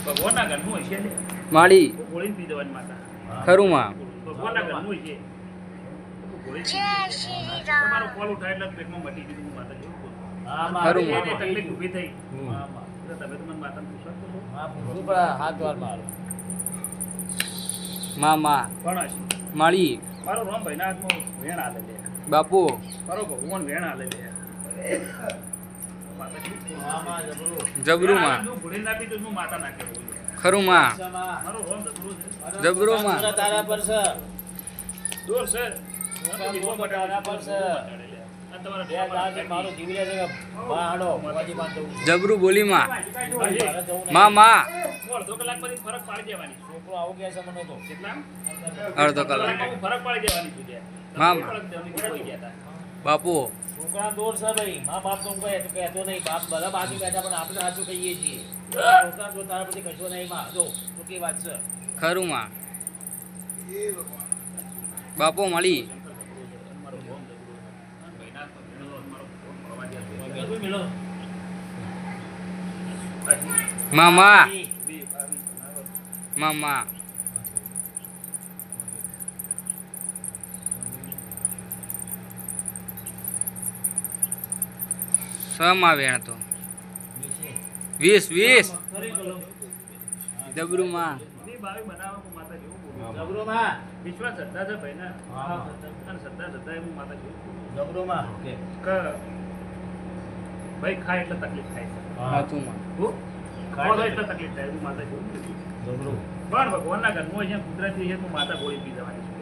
ભગવાનના ઘરનું હશે ને માળી ગોળીને પી દેવાની માતા ખરું માં ભગવાનના ઘરનું હશે તમારો કોલ ઉઠાય એટલે પેટમાં મટી ગયું માતા જેવું ખરું માં તકલીફ ઊભી થઈ તમે તો મને માતાને પૂછો માં પણ હશે માળી મારો રામ ભાઈના હાથમાં વેણ આલે લે બાપુ મારો ભગવાન વેણ આલે લે જબરું માં ભૂલી ના પી તો હું માતા નાખે ખરું માં મારો રામ જબરું છે જબરું માં તારા પર છે દોર છે તારા પર છે બે દાડે મારો જીવી લે છે બાડો મોજી માં જવું જબરું બોલી માં માં માં અડધો કલાક પછી ફરક પાડી દેવાની છોકરો આવું કે છે મને તો કેટલા અડધો કલાક ફરક પાડી દેવાની તું મામ. ગયા બાપુ છોકરા દોર છે ભાઈ મા બાપ તો કહેતો નહીં બાપ બધા બાજુ બેઠા પણ આપણે સાચું કહીએ છીએ છોકરા જો તારા પછી કશો નહીં માં જો તો કે વાત છે ખરું માં બાપુ મળી મિલો મામા મામા સમા વેણ તો 20 જબરું માં જબરો માં વિશ્વાસ શ્રદ્ધા છે ભાઈ ને અને શ્રદ્ધા હું માતા છું જબરો માં ઓકે ભાઈ ખાય એટલે તકલીફ થાય છે સાચું માં ખાય એટલે તકલીફ થાય હું માતા છું જબરો પણ ભગવાનના ઘરમાં છે કુદરતી છે હું માતા ગોળી પી જવાની છું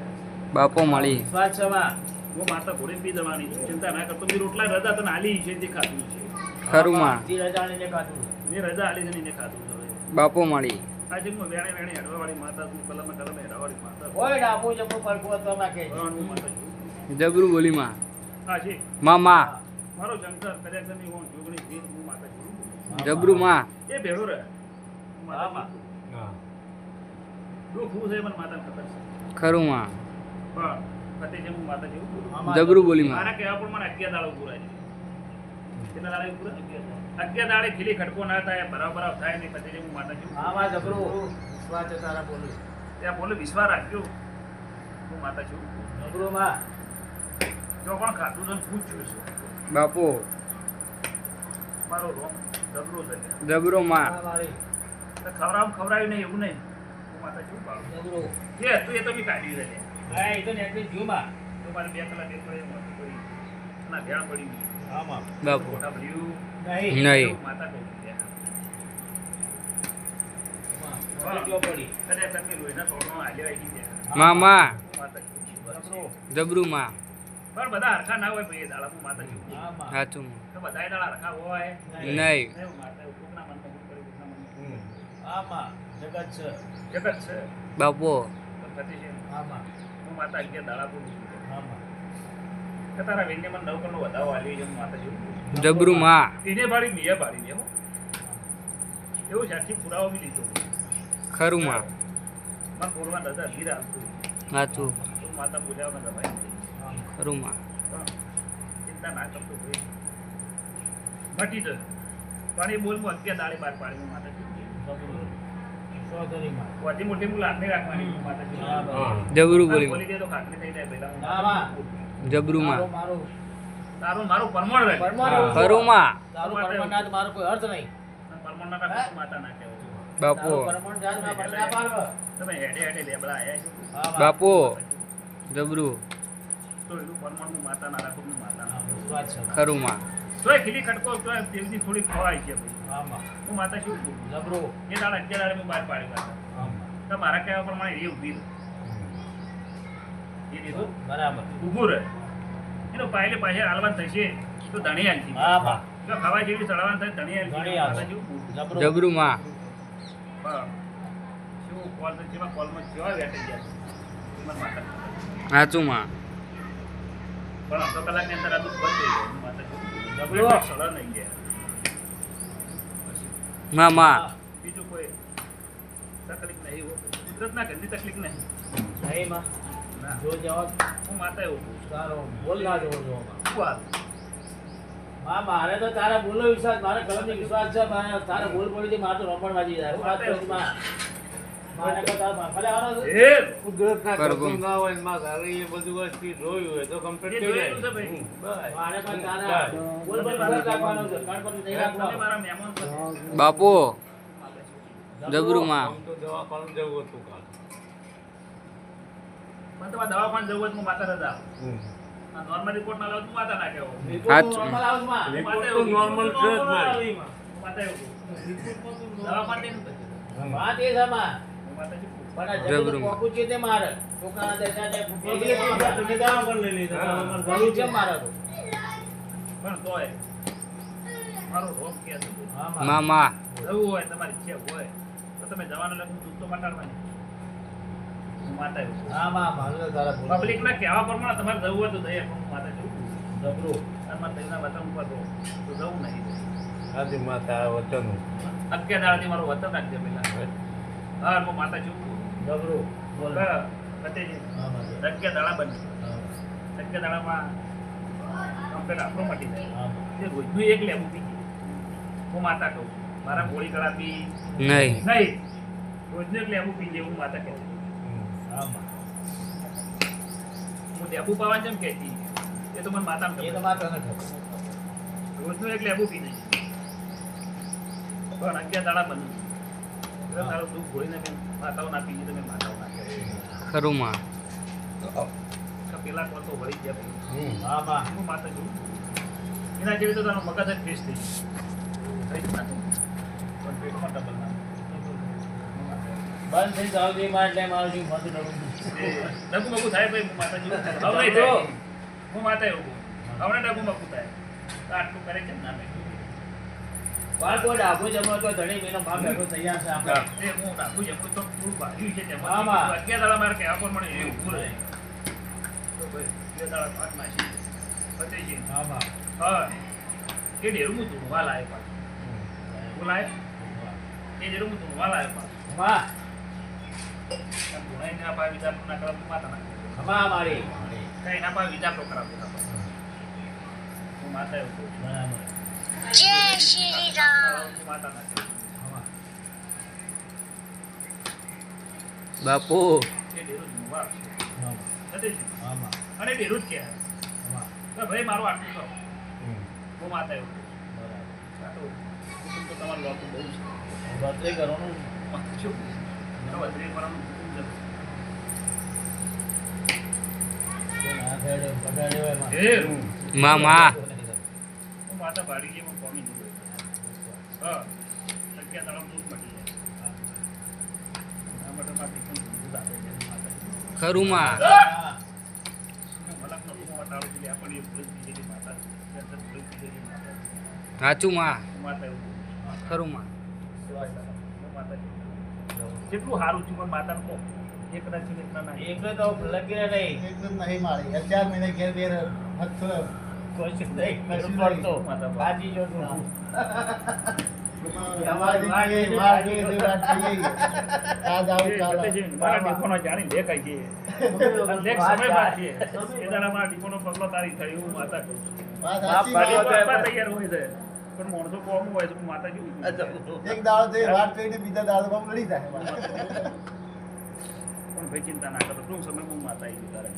બાપુ મળી વિશ્વાસ છે માં હું માતા ગોળી પી જવાની છું ચિંતા ના કરતો મેં રોટલા રજા તને આલી છે તે ખાધું છે ખરું માં જી રજાને ને કાતું મેં રજા આલી છે ને એને ખાધું છે બાપુ મળી આજે હું વેણે હેડવાવાળી માતા છું કલમે હેડવાવાળી માતા ઓય ડાબુ જબરો પરકો તો નાખે હું માતા છું જબરું બોલી માં હા છે મામા મારો શંકર કદાચની હું જોગણી છે હું માતા છું જબરું માં એ ભેળો રહે હા માં દુઃખ હું છે મને માતા ખબર છે ખરું માં પણ પતિ જે હું માતા છું જબરું બોલી માં મારા કહેવા પણ મને 11 દાડો પૂરા છે કેટલા દાડે પૂરા 11 દાડે ખીલી ખડકો ના થાય બરાબર થાય નહીં પતિ જે હું માતા છું હા માં જબરો વિશ્વાસ છે તારા બોલું ત્યાં બોલે વિશ્વાસ રાખજો હું માતા છું જબરો માં જો પણ ખાતું છે પૂછ્યું છે બાપુ મારો રોમ જબરો છે જબરો માં હા મારી ખવડાવ્યું નહીં એવું નહીં હું માતા છું બાળો જબરો જે હતું એ તો બી કાઢી રહે હા એ તો નેકલી જ્યુ માં તો મારે 2 કલાક એક પડે ના ભેળ પડી ગઈ હા માં બાપુ મોટા ભર્યું નહીં નહીં માતા કહું માં જો પડી કદાચ તમે લોહીના થોડો હાલ્યો આવી ગયા મામા માતા છું જબરો જબરું માં પણ બધા હરખા ના હોય ભાઈ એ દાડા હું માતા છું હા માં સાચું તો બધા દાડા હરખા હોય નહીં નહીં માતા કોકના મનમાં હું કરી કોકના મનમાં હા માં જગત છે જગત છે બાપુ તો પતિ છે હા માં હું માતા 11 દાડા બોલું છું હા માં કે તારા વેણને મને 9 કરોડ વધાવો આલી છે હું માતા છું જબરું માં એને ભાડી મીએ ભાડી ને હો એવું સાચી પુરાવો બી લીધો ખરું માં મને બોલવા દાદા ધીરા સાચું હું માતા બોલ્યા વગર રવાય નહીં. ખરું માં પણ ચિંતા ના કરતો ભાઈ મટી જશે પણ એ બોલ હું 11 દાડે બાર પાડી હું માતા છું જબરો સોધરી માં મોટી મોટી હું લાગણી રાખવાની હું માતા છું જબરું બોલી બોલી દે તો ખાટલી થઈ જાય પહેલા હા માં જબરું માં મારું તારું મારું પરમણ રહે ખરું માં તારું પરમાનન્ટ મારો કોઈ અર્થ નહીં પરમણ ના રાખો તો માતા ના કહેવો બાપુ તારું પરમાનન્ટ જાત ના પડતા પાડવ તમે હેડે હેડે લેબડા આયા છો હા માં બાપુ જબરું તો એનું પરમણ હું માતા ના રાખું હું માતા ના રાખું. વિશ્વાસ છે ખરું માં તોય ખીલી ખટકો તોય તેલથી થોડી ખવાય છે ભાઈ હા માં હું માતા છું જબરો એ દાડા 11 દાડે હું બહાર પાડી માતા હા માં તો મારા કહેવા પ્રમાણે એ ઊભી રહે. એ દીધું બરાબર ઊભું રહે એનો પાયલે પાછળ હાલવાન થશે તો ધણી હાલતી હા માં જો ખાવા જેવી ચડવાનું થાય ધણી ઘણી હાલતી આવશે માતા જેવું. જબરો જબરું માં હા. શું કોલ તો જેવા કોલમાં કેવા બેઠી ગયા છે. એમાં માતા સાચું માં પણ અડધો કલાકની અંદર આ દુઃખ બંધ થઈ ગયું માતા જેવું. જબરો. સરળ નહીં ગયા મામા બીજું કોઈ તકલીફ નહીં હો. કુદરતના ઘરની તકલીફ નહીં નહીં માં ના જો જવાબ હું માતા એવું પૂછું તારો બોલ ના જો જો શું વાત માં મારે તો તારા બોલનો વિશ્વાસ, મારે કલમની વિશ્વાસ છે. મારે તારે બોલ પડી હતી, મારે તો રમણ વાજી જાય. હું વાત કરું છું, માં. મારે તો તારા ભાફા લેવાનો છે. એ કુદરતના કરગમ. કરતું ના હોય ને માં ઘરે એ બધું વસ્તુ જોયું હોય તો complete થઈ જાય. જોયેલું છે ભાઈ. બસ. મારે પણ તારા બોલ પર વિશ્વાસ રાખવાનો છે. ગણપતિ નહીં તમે રાખવાનો. મારા મહેમાન છો. બાપુ જબરું માં આમ તો દવાખાને જવું હતું કાલ. મને તમારે દવાખાને જવું હોય તો હું માતા રજા આપું. આ normal report ના લાવું તો હું માતા ના કહેવું. રિપોર્ટ normal આવશે, માં. રિપોર્ટ તો normal છે જ મારી. હું માતા એવું કહું. દવાખાને નહીં થતું. વાત એ છે, માં. હું માતા શું કહું? પણ આ જમીન જબરું. પોકું છે તે મારે. છોકરાના દેશા તે તમે દવાખાને લઈ લીધા. જરૂર છે મારે તો. પણ તોય મારો રોગ કે છે. હા, માં. મામા જવું હોય તમારી ઈચ્છા હોય તો તમે જવાનું લગ્ન દૂધ તો મટાડવાની. હું માતા એવું કહું. હા, માં. મારે તો તારા બોલ. પબ્લિક ના કહેવા પ્રમાણે તમારે જવું હોય તો જઈએ, પણ હું માતા જવું. જબરું. તમારે તઈના વતન ઉપર રહો તો જવું નહીં. આદિ માતા વચન. અગિયાર દાડાથી મારું વતન રાખજે પેલા. હા હું માતા છું. જબરું. બોલ. ફતેજી હા, માં. અગિયાર દાડા બને. હા, અગિયાર દાડામાં કમ્પ્લેટ આપણો મટી જાય. હા. એ રોજનું એક લેવું પી ગયું. હું માતા કહું મારા ગોળી ગળા પી નહીં નહીં. રોજનું એક લેવું પી જાય હું માતા કહું. હા, માં. હું લેબુ પાવા જેમ કહેતી એ તો મને માતા એ તો માત્ર નથી. રોજનું એક લેબુ પી નહીં. પણ અગિયાર દાડા બન્યું. એટલે તારું દુઃખ ગોળીને મેં માતાઓ ના પીજી તમે માતાઓ ના કહે. ખરું માં પેલા કોલ તો વળી ગયા ભાઈ. હા, માં. હું માતા છું. એના જેવી તો તારો મગજ જ ફ્રેશ થઈ ગયું. થઈ જ ના થયું. પણ પેટમાં ડબલ ના બંધ થઈ જાવ દે માં એટલે મારું જીવ મત ડરું. ડગુ મગુ થાય ભાઈ હું માતા છું. હવે નહીં થાય. હું માતા એવું કહું. હવે ડગુ મગુ થાય. તો આટલું કરે કેમ ના થાય? બાળકો ડાબુ જમો તો ધણી બેનો બાપ બેઠો તૈયાર છે આપણે. એ હું નાખું એમ તો થોડું ભાગ્યું છે તેમાં. આમાં. અગિયાર દાડા મારે કહેવા પર મને એ ઊભું રહે. તો ભાઈ બે દાડા ભાગ નાખી. ફતેજી. હા, માં. હા. એ ડેરું હું ધૂણવા લાય પાછું. બોલાય? એ ડેરું હું ધૂણવા લાય પાછું. માં. ધૂણાઈને ના પાય વિચાર ના કરાવ તો માતા ના. માં મારી. કઈ ના પાય વિચાર તો કરાવ તો હું માતા એવું કહું. બરાબર. જય શ્રી રામ. હું માતા ના કહું. હા, બાપુ એ ડેરું ધૂણવા આપશે. માં. ફતેજી. હા, માં. અને ડેરું જ કહેવાય. માં. તો ભાઈ મારું આટલું કરો. હું માતા એવું કહું. બરાબર. આ તો કુટુંબ તો તમારું લોતું બહુ છે. બત્રી કરવાનું. શું? વધરી કરવાનું કુટુંબ છે. ના ખેડે પગાડે હોય માં. એ મામા હું માતા ભાડી ગઈ હું કોમી નહીં. હા અગિયાર દાડા દૂધ મટી જાય. આ માટે મારી પણ દૂધ આપે છે માતા. ખરું માં હા. હું મલકનો દૂધ મટાડું છું. આ પણ એ ભૂલ પીધેલી માતા. કેન્સર ભૂલ પીધેલી માતા. સાચું માં હું માતા એવું કહું. ખરું માં હું માતા જેવું. જેટલું સારું છું પણ માતાનું કહું. એક ના છે એક ના ના. એકલે તો લગીને નહીં. એકદમ નહીં મારી 4 મહિને ઘેર બેર હથ કોઈ છે નહીં. કશું પડતો. કાજી જો તું. તમારી વાર જોઈ વાત થઈ ગઈ આજ આવું એ ચાલે ફતેજી, મારા ડીપોનો જાણી દેખાય છે. અને દેખ સમય બાદ છે. એ દાડા મારા ડીપોનો પગલો તારી થયો હું માતા કહું છું. વાત બાપ સાચી પાડ્યો વાત. આપવા તૈયાર હોય છે. પણ માણસો કોમ હોય તો હું માતા જેવું છું. એક દાડો તે વાત કરીને બીજા દાડો બહુ લડી જાય પણ ભાઈ ચિંતા ના કરો ટૂંક સમય હું માતા આવી તારે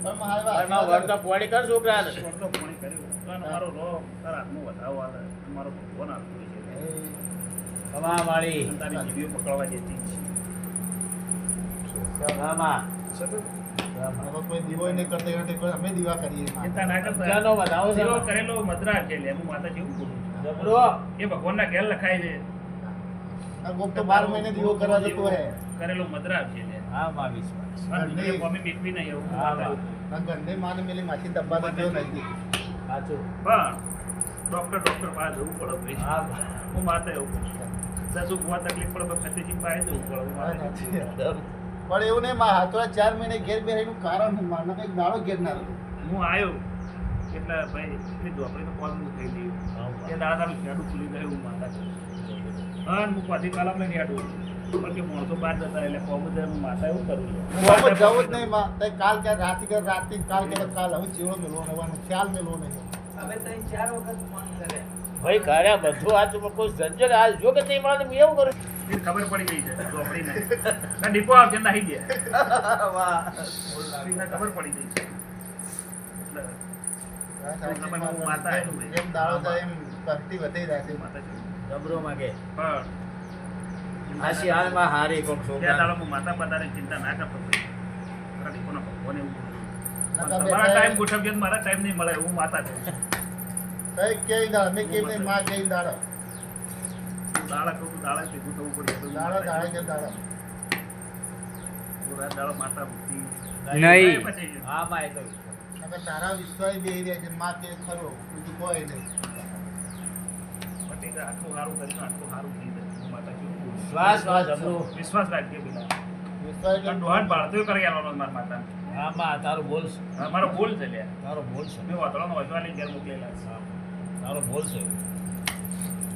પણ મારી વાત ઘરમાં વળતા પોણી કર છોકરાને. સ્વર્ગનો પાણી કર્યું તો આનો મારો રો તારા હાથનું વધાવો હાલે મારો ભગવાન આપતો હોય છે કમા માળી. અને તારી જીવીઓ પકડવા દેતી કમા. સતત હવે કોઈ દીવો નહીં કરતો એટલે કોઈ અમે દીવા કરીએ ચિંતા ના કરતા ચાલો વધાવો છે. જીવો કરેલો મદ્રાર છે લે હું માતા જેવું બોલું છું. જબરો. એ ભગવાનના ઘેર લખાય છે આ કોક તો 12 મહિને દીવો કરવા જતો હે કરેલો મદ્રાર છે લે હા, માં વિશ્વાસ. અને બીજે કોમી બીકવી નહીં એવું હા, માતા માં. ના ગંદે માને મેલી માછી ડબ્બા તો ગયો નહીં સાચું. પણ ડોક્ટર પાસે જવું પડે ભાઈ. હા, માં. હું માતા એવું કહું છું સાસુ ભૂવા તકલીફ પડે તો ખતેજી પાસે જવું પડે હું માતા જેવું. પણ એવું નહીં માં હાથો 4 મહિને ઘેર બેર એનું કારણ હું માનો એક દાડો ઘેર ના રહ્યો હું આવ્યો એટલે ભાઈ એટલી ધોપડી તો કોલ થઈ ગયું એ દાડા તારું ખેડું ખુલી ગયું હું માતા છું. હા હું પાછી કાલ આપણે ખેડું પણ કે માણસો બહાર જતા એટલે કોમ જ હું માતા એવું કરું છું હું જવું જ નહીં માં તઈ કાલ કે રાતે કાલ કે કાલ હવે ચીવડો મેળવો નહીં ખ્યાલ મેળવો નહીં ભાઈ કાર્યા બધું આ તું કોઈ ઝંઝટ હાલ જો કે નહીં મળે તો હું એવું કરું એને ખબર પડી ગઈ છે ચોપડીને ના ડીપો આવશે નાહી ગયા એને ખબર પડી ગઈ છે એટલે હું માતા આવ્યો ભાઈ. જેમ દાડો થાય એમ ભક્તિ વધી જાય છે. માતા છું. જબરો માગે પણ આ શિયાળમાં હારી કોક ત્યાં છોકરા દાડો હું માતા પતાની ચિંતા ના કરતો ભાઈ. મારા ડીપોના ભગવાન એવું બોલ્યું. નકા મારા બેઠા ટાઈમ ગોઠવજો તો મારા ટાઈમ નહીં મળે હું માતા છું કઈ કેવી દાડો મેં કેવી નહીં માં કેવી દાડો દાડા કહું તો દાડા ભેગું થવું પડે દાડો દાડે કે દાડો પૂરા દાડો માતા બુદ્ધિ નહીં. પછી હા માં એ તો નકર તારા વિશ્વાસ બેહી રહ્યા છે માં કે ખરો બીજું કોઈ નહીં. પછી આટલું સારું કર્યું આટલું સારું થઈ જાય હું માતા છું શ્વાસ શ્વાસ જબરો વિશ્વાસ રાખજો પેલા વિશ્વાસ એટલે દોહન બાળતો કરી આલો મારા માતા હા માં તારું બોલ છે મારો બોલ છે લ્યા તારો બોલ છે મેં વાતળાનો વજવાની ઘેર મોકલેલા છે તારો બોલ છે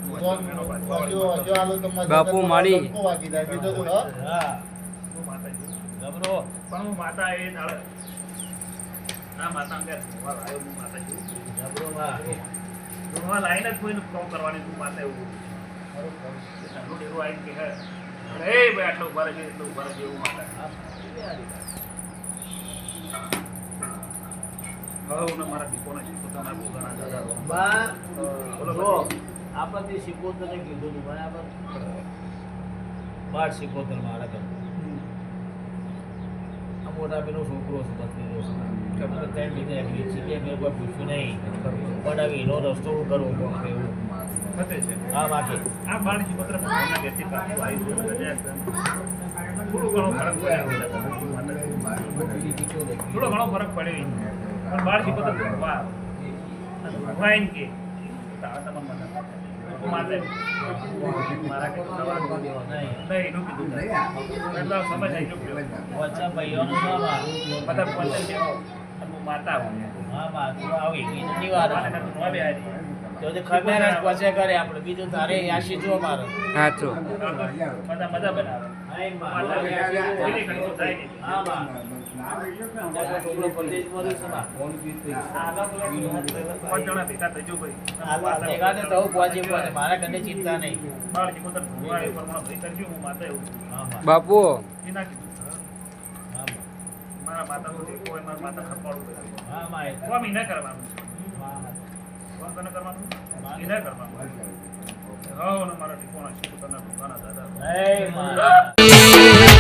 હજુ આલો તો મજા બાપુ મારી. લંકો વાગી જાય બીજું તો હા હા હું માતા છું જબરો પણ હું માતા એ દાડે ના માતા અંગે ધોવા લાવ્યો હું માતા છું જબરો માં ધોવા લાવીને જ કોઈને કામ કરવાની તું માતા એવું ખરું ખરું. નાનું ડેરું આવીને કે હે એ ભાઈ આટલું ઉભા રહેજો એટલું ઉભા રહેજો એવું માતા હવે હું મારા દીપોના છે પોતાના પોતાના દાદા બા બોલો જો આપણને શીખોતર ને કીધું હતું બરાબર 12 મારા ઘર આ મોટા પેલો છોકરો છે બત્રીનો છે મને ત્યાં લીધે એગ્રી છે કે મેં કોઈ પૂછ્યું નહીં પણ હવે એનો રસ્તો હું કરું કોણ એવું ફતે છે હા બાકી આ બાળકી પત્ર ભગવાનના ઘેરથી પાછું આવી ગયું છે થોડો ઘણો ફરક પડ્યો થોડો ઘણો ફરક પડ્યો પણ બાળકી પત્ર ભગવાન કે તારા તમામ મને માતે મારા કે નહીં એનું કીધું એટલે સમજ આવી ગયો વચ્ચા ભાઈઓનું નામ બધા પંદર છે હું માતા હું હા બા તું આવી એ નથી વાત મારે નતું નોબે આવી તો તે ખબર જ પછી કરે આપણે બીજું તારે યાશી જો મારે સાચું. બધા મજા બનાવે હા માતા પેલી ઘડી તો થાય નહીં હા બા છોકરો પરદેશમાં રહ્યો છે બા 5 જણા ભેગા થજો ભાઈ ભેગા તો થવું પહોંચી પડે મારા કને ચિંતા નહીં બાળકી પત્ર ભગવાન એ પ્રમાણે ભાઈ કરજો હું માતા એવું હા બા બાપુ એ ના કીધું હા બા મારા માતાનું જે કોઈ મારા માતા ખપાડું હા બા એ તો કોમ ઈ ના કરવાનું હા કોમ તને કરવાનું ઈ ના કરવાનું હા મારા ટીકોના છે પોતાના દુકાના દાદા એ માં